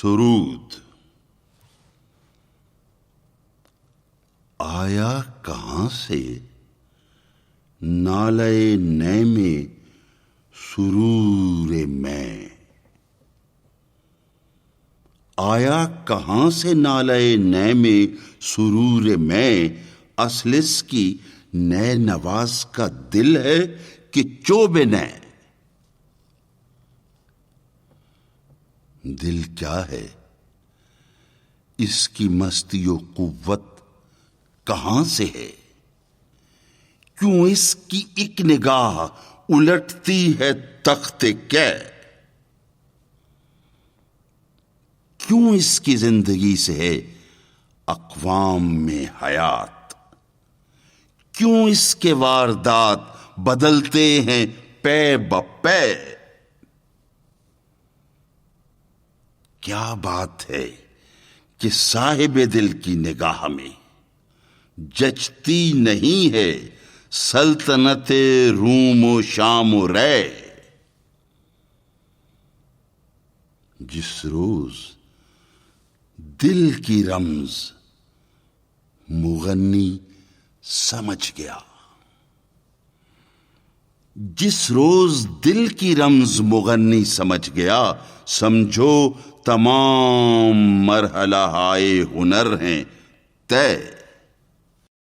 سرود آیا کہاں سے نالے نے میں سرور میں؟ آیا کہاں سے نالے نے میں سرور میں؟ اصل اس کی نئے نواز کا دل ہے کہ چوب نئے؟ دل کیا ہے؟ اس کی مستی و قوت کہاں سے ہے؟ کیوں اس کی ایک نگاہ الٹتی ہے تخت کے؟ کیوں اس کی زندگی سے ہے اقوام میں حیات؟ کیوں اس کے واردات بدلتے ہیں پے بپے؟ کیا بات ہے کہ صاحب دل کی نگاہ میں جچتی نہیں ہے سلطنت روم و شام و رے؟ جس روز دل کی رمز مغنی سمجھ گیا، جس روز دل کی رمز مغنی سمجھ گیا، سمجھو تمام مرحلہ ہائے ہنر ہیں طے۔